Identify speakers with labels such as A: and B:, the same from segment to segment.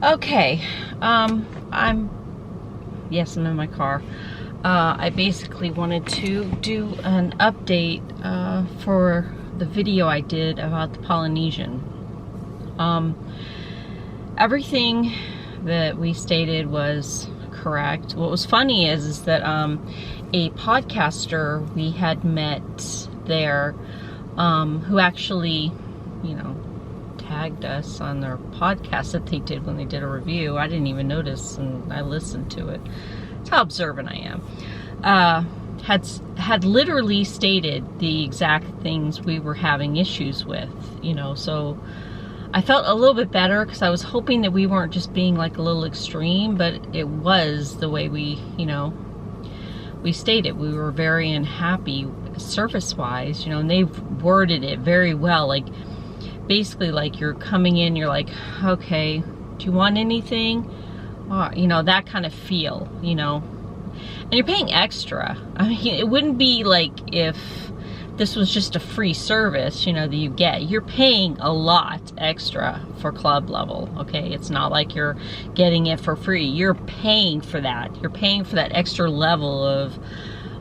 A: Okay, yes, I'm in my car. I basically wanted to do an update for the video I did about the Polynesian. Everything that we stated was correct. What was funny is that a podcaster we had met there, who actually, tagged us on their podcast that they did when they did a review. I didn't even notice, and I listened to it. That's how observant I am. Had literally stated the exact things we were having issues with, so I felt a little bit better because I was hoping that we weren't just being like a little extreme, but it was the way we stated. We were very unhappy service-wise, and they've worded it very well, like basically like you're coming in, you're like, okay, do you want anything? That kind of feel, and you're paying extra. I mean, it wouldn't be like if this was just a free service, that you get. You're paying a lot extra for club level, okay? It's not like you're getting it for free. You're paying for that. You're paying for that extra level of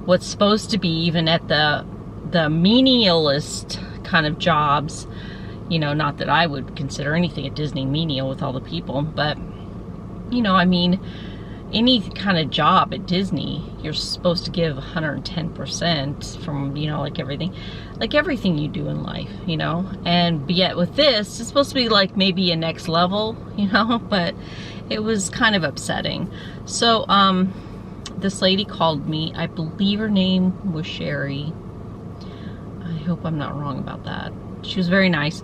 A: what's supposed to be even at the menialist kind of jobs. Not that I would consider anything at Disney menial with all the people, but, any kind of job at Disney, you're supposed to give 110% from, like everything you do in life, but yet with this, it's supposed to be like maybe a next level, but it was kind of upsetting. So, this lady called me. I believe her name was Sherry. I hope I'm not wrong about that. She was very nice.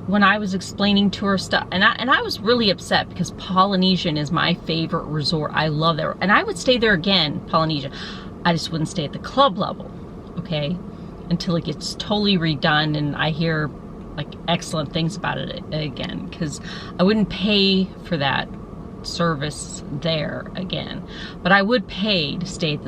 A: When I was explaining to her stuff, and I was really upset because Polynesian is my favorite resort. I love that, and I would stay there again, Polynesian. I just wouldn't stay at the club level, okay, until it gets totally redone and I hear like excellent things about it again, because I wouldn't pay for that service there again, but I would pay to stay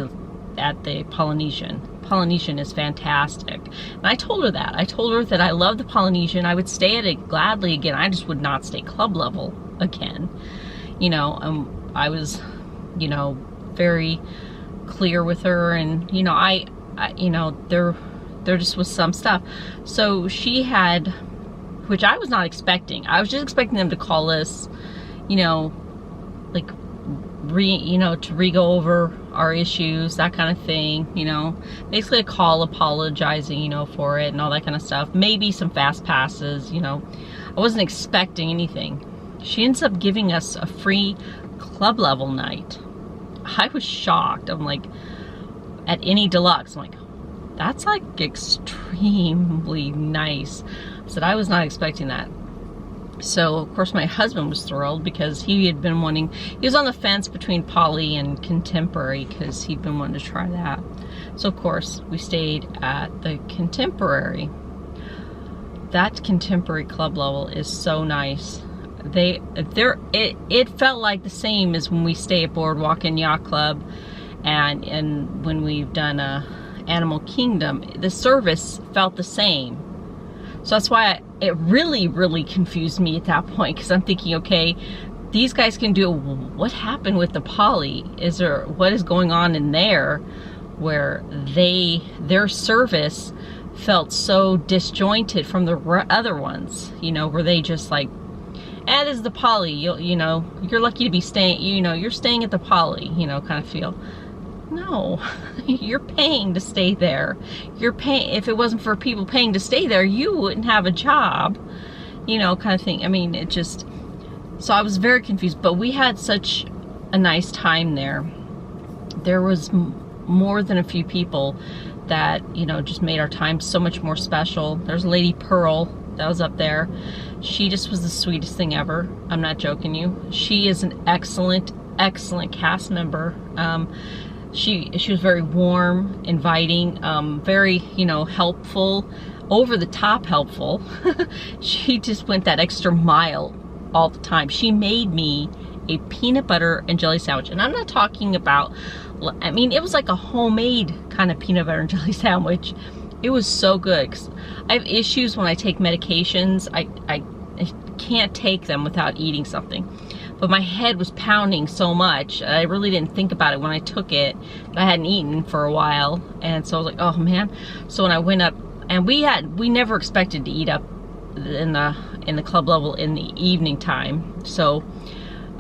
A: at the Polynesian. Polynesian is fantastic. And I told her that. I told her that I love the Polynesian. I would stay at it gladly again. I just would not stay club level again. I was, very clear with her, and, I there just was some stuff. So she had, which I was not expecting. I was just expecting them to call us, to re-go over our issues, that kind of thing, basically a call apologizing, for it and all that kind of stuff. Maybe some fast passes, I wasn't expecting anything. She ends up giving us a free club level night. I was shocked. I'm like, at any deluxe, I'm like, that's like extremely nice. I said, I was not expecting that. So, of course, my husband was thrilled because he had been wanting, he was on the fence between Poly and Contemporary because he'd been wanting to try that. So, of course, we stayed at the Contemporary. That Contemporary club level is so nice. It felt like the same as when we stay at Boardwalk and Yacht Club and when we've done Animal Kingdom. The service felt the same. So that's why it really, really confused me at that point, because I'm thinking, okay, these guys can do, what happened with the Poly? What is going on in there where their service felt so disjointed from the other ones, where they just like, this is the Poly, you're lucky to be staying, you're staying at the Poly, kind of feel. No, you're paying to stay there. You're paying. If it wasn't for people paying to stay there, you wouldn't have a job, kind of thing. I mean, it just, so I was very confused, but we had such a nice time there. There was more than a few people that, just made our time so much more special. There's a lady, Pearl, that was up there. She just was the sweetest thing ever. I'm not joking you. She is an excellent, excellent cast member. She was very warm, inviting, very, helpful, over the top helpful. She just went that extra mile all the time. She made me a peanut butter and jelly sandwich. And I'm not talking about, it was like a homemade kind of peanut butter and jelly sandwich. It was so good. 'Cause I have issues when I take medications. I can't take them without eating something. But my head was pounding so much, I really didn't think about it when I took it. I hadn't eaten for a while, and so I was like, oh man. So when I went up, and we never expected to eat up in the club level in the evening time. So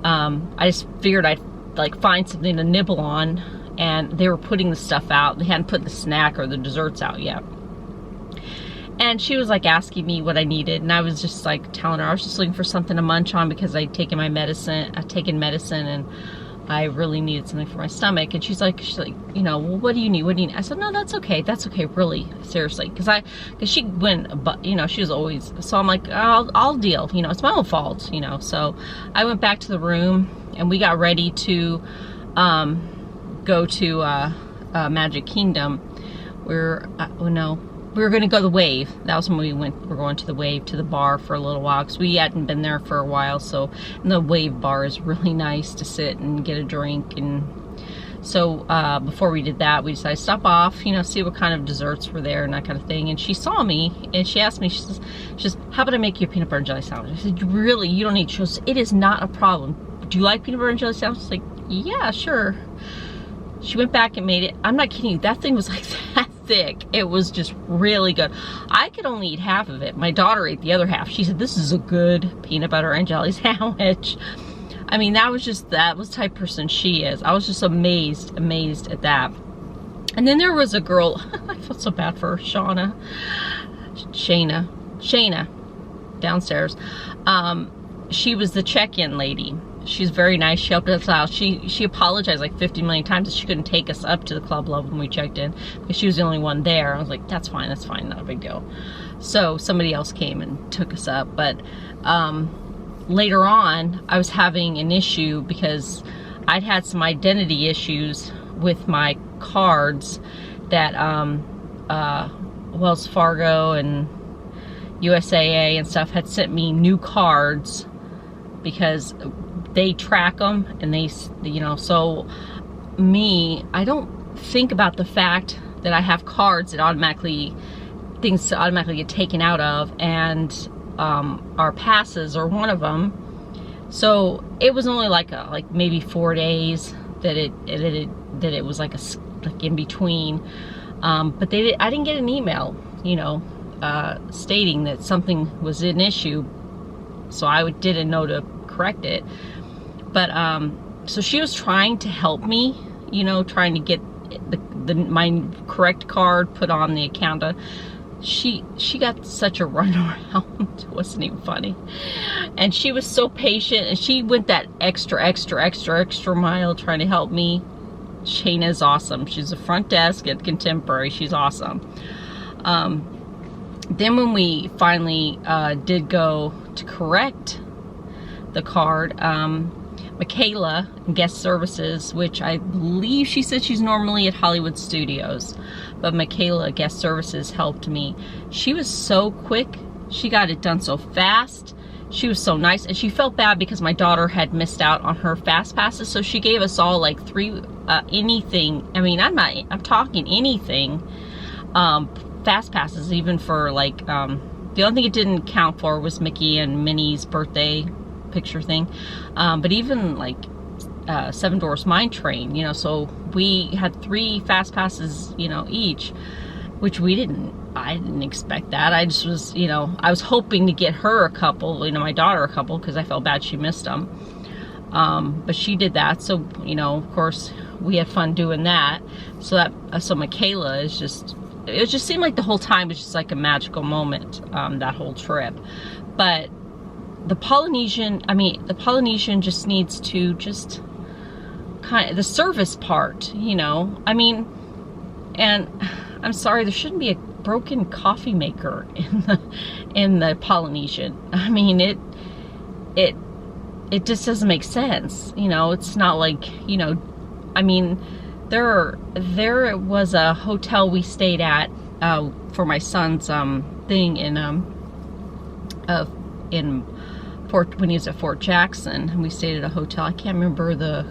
A: I just figured I'd like find something to nibble on, and they were putting the stuff out. They hadn't put the snack or the desserts out yet. And she was like asking me what I needed, and I was just like telling her I was just looking for something to munch on because I'd taken medicine, and I really needed something for my stomach. And she's like, you know, well, what do you need? What do you need? I said, no, that's okay, really, seriously, because she went, but you know, she was always, so I'm like, I'll deal, you know, it's my own fault, you know. So I went back to the room, and we got ready to go to Magic Kingdom. We were going to go to the Wave. That was when we were going to the Wave, to the bar for a little while, because we hadn't been there for a while. So, and the Wave bar is really nice to sit and get a drink. And so before we did that, we decided to stop off, you know, see what kind of desserts were there and that kind of thing. And she saw me, and she asked me, she says, how about I make you a peanut butter and jelly sandwich? I said, really, you don't need, she goes, it is not a problem. Do you like peanut butter and jelly sandwich? I was like, yeah, sure. She went back and made it. I'm not kidding you, that thing was like that thick. It was just really good. I could only eat half of it. My daughter ate the other half. She said, this is a good peanut butter and jelly sandwich. I mean, that was the type of person she is. I was just amazed at that. And then there was a girl, I felt so bad for her, Shayna, downstairs. She was the check-in lady. She's very nice. She helped us out. She apologized like 50 million times that she couldn't take us up to the club level when we checked in, because she was the only one there. I was like, that's fine, not a big deal. So somebody else came and took us up. But later on, I was having an issue because I'd had some identity issues with my cards that Wells Fargo and USAA and stuff had sent me new cards, because they track them, and they, you know, so I don't think about the fact that I have cards that things automatically get taken out of, and our passes are one of them. So it was only like maybe 4 days that it was like in between, but I didn't get an email, you know, stating that something was an issue, so I didn't know to correct it. But so she was trying to help me, you know, trying to get my correct card put on the account. She got such a runaround. It wasn't even funny. And she was so patient, and she went that extra mile trying to help me. Shayna is awesome. She's a front desk at Contemporary. She's awesome. Then when we finally did go to correct the card, Michaela, guest services, which I believe she said she's normally at Hollywood Studios, but Michaela, guest services, helped me. She was so quick. She got it done so fast. She was so nice, and she felt bad because my daughter had missed out on her fast passes, so she gave us all like anything. I mean, I'm talking anything. Fast passes, even for like the only thing it didn't count for was Mickey and Minnie's birthday picture thing, but even like Seven Dwarfs Mine Train, you know, so we had 3 fast passes, you know, each, which I didn't expect that. I just was, you know, I was hoping to get her a couple, you know, my daughter a couple, because I felt bad she missed them, but she did that. So, you know, of course we had fun doing that. So Michaela is just, it just seemed like the whole time was just like a magical moment, that whole trip. But the Polynesian just needs to just kind of, the service part, you know, I mean, and I'm sorry, there shouldn't be a broken coffee maker in the Polynesian. I mean, it just doesn't make sense, you know. It's not like, you know, I mean, there was a hotel we stayed at for my son's thing when he was at Fort Jackson, and we stayed at a hotel. I can't remember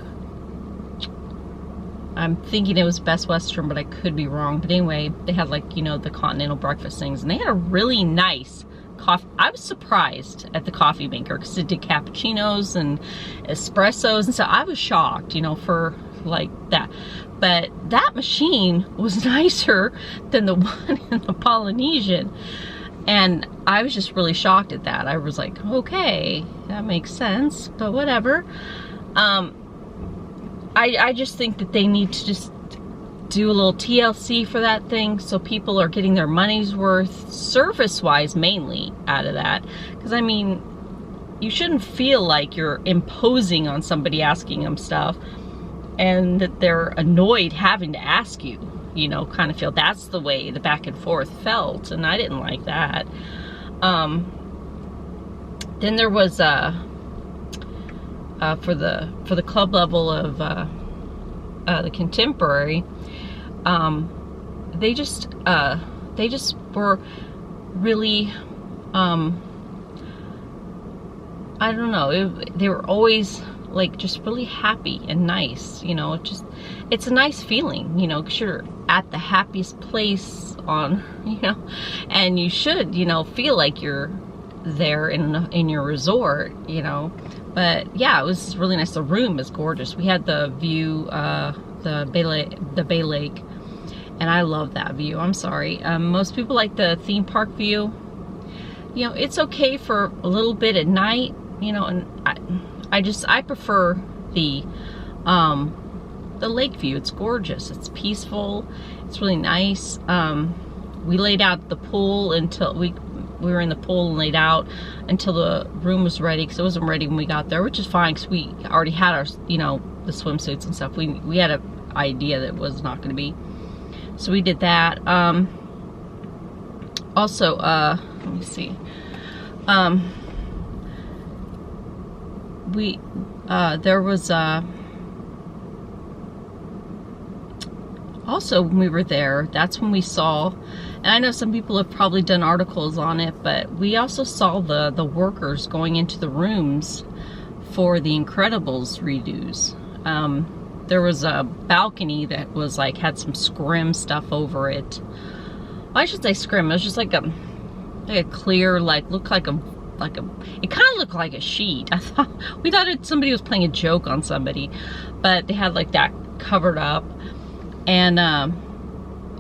A: I'm thinking it was Best Western, but I could be wrong. But anyway, they had like, you know, the continental breakfast things, and they had a really nice coffee. I was surprised at the coffee maker because it did cappuccinos and espressos, and so I was shocked, you know, for like that. But that machine was nicer than the one in the Polynesian. And I was just really shocked at that. I was like, okay, that makes sense, but whatever. I just think that they need to just do a little TLC for that thing so people are getting their money's worth, service-wise mainly, out of that. Because, I mean, you shouldn't feel like you're imposing on somebody asking them stuff and that they're annoyed having to ask you, you know, kind of feel. That's the way the back and forth felt, and I didn't like that. Then there was for the club level of the contemporary, they just were really, I don't know, they were always like just really happy and nice, you know. It's a nice feeling, you know, because you're at the happiest place on, you know, and you should, you know, feel like you're there in your resort, you know. But yeah, it was really nice. The room is gorgeous. We had the view, the Bay Lake, and I love that view. I'm sorry. Most people like the theme park view. You know, it's okay for a little bit at night, you know, and I prefer the lake view. It's gorgeous. It's peaceful. It's really nice. We laid out the pool until we were in the pool and laid out until the room was ready, because it wasn't ready when we got there, which is fine because we already had our, you know, the swimsuits and stuff. We had an idea that it was not going to be, so we did that. Also, let me see. There was also, when we were there, that's when we saw, and I know some people have probably done articles on it, but we also saw the workers going into the rooms for the Incredibles redos. There was a balcony that was like, had some scrim stuff over it. Well, I should say scrim. It was just like a clear, like, looked like a, it kind of looked like a sheet. We thought somebody was playing a joke on somebody, but they had like that covered up. And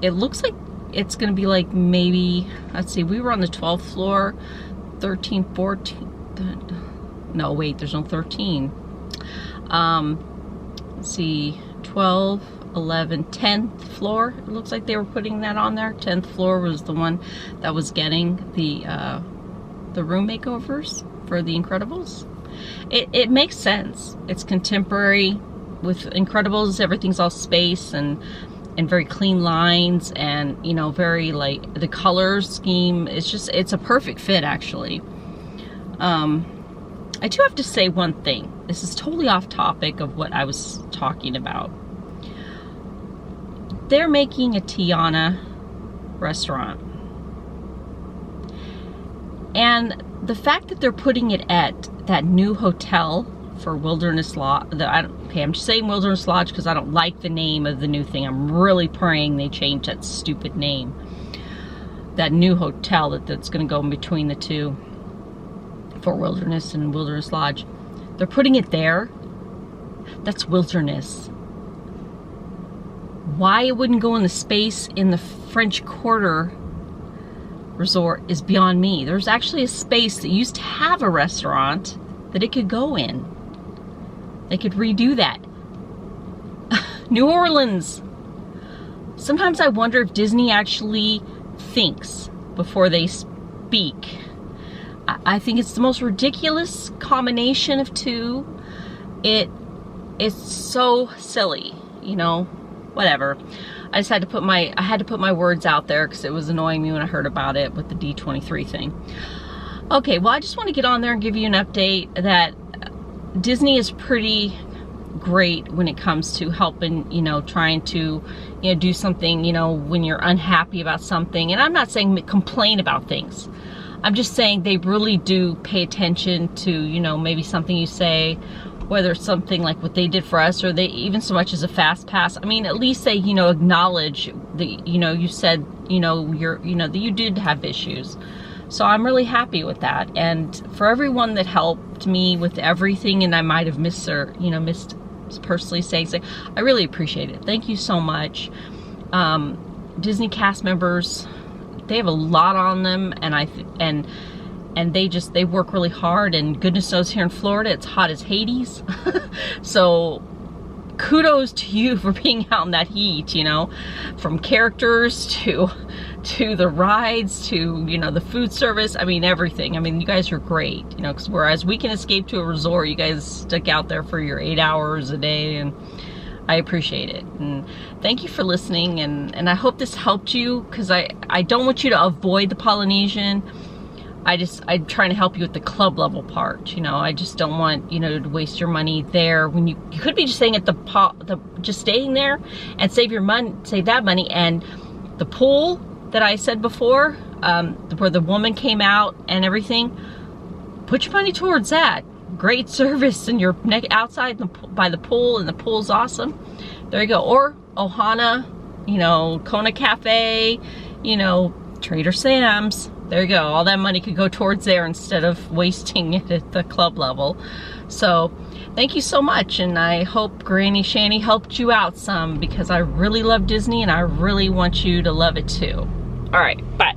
A: it looks like it's going to be like, maybe, let's see, we were on the 12th floor, 13, 14, no, wait, there's no 13. Let's see, 12, 11, 10th floor. It looks like they were putting that on there. 10th floor was the one that was getting the room makeovers for the Incredibles. It makes sense. It's contemporary. With Incredibles, everything's all space and very clean lines, and, you know, very, like, the color scheme is just, it's a perfect fit, actually. I do have to say one thing. This is totally off topic of what I was talking about. They're making a Tiana restaurant, and the fact that they're putting it at that new hotel for Wilderness Lodge, I'm just saying Wilderness Lodge because I don't like the name of the new thing. I'm really praying they change that stupid name. That new hotel that's going to go in between the two, for Wilderness and Wilderness Lodge. They're putting it there. That's Wilderness. Why it wouldn't go in the space in the French Quarter Resort is beyond me. There's actually a space that used to have a restaurant that it could go in. They could redo that. New Orleans. Sometimes I wonder if Disney actually thinks before they speak. I think it's the most ridiculous combination of two. It's so silly, you know. Whatever. I just had to put my words out there because it was annoying me when I heard about it with the D23 thing. Okay, well, I just want to get on there and give you an update that Disney is pretty great when it comes to helping, you know, trying to, you know, do something, you know, when you're unhappy about something. And I'm not saying complain about things. I'm just saying they really do pay attention to, you know, maybe something you say, whether it's something like what they did for us, or they even so much as a fast pass. I mean, at least they, you know, acknowledge that, you know, you said, you know, that you did have issues. So I'm really happy with that. And for everyone that helped me with everything, and I might have missed personally saying, I really appreciate it. Thank you so much. Disney cast members, they have a lot on them, and they work really hard, and goodness knows here in Florida it's hot as Hades. So kudos to you for being out in that heat, you know, from characters to the rides to, you know, the food service. I mean, everything. I mean, you guys are great, you know, because whereas we can escape to a resort, you guys stick out there for your 8 hours a day, and I appreciate it. And thank you for listening, and I hope this helped you, because I don't want you to avoid the Polynesian. I'm trying to help you with the club level part, you know. I just don't want, you know, to waste your money there when you could be just staying at just staying there and save that money. And the pool that I said before, where the woman came out and everything, put your money towards that. Great service, and you're outside by the pool, and the pool's awesome. There you go. Or Ohana, you know, Kona Cafe, you know, Trader Sam's. There you go. All that money could go towards there instead of wasting it at the club level. So thank you so much, and I hope Granny Shanny helped you out some, because I really love Disney and I really want you to love it too. All right, bye.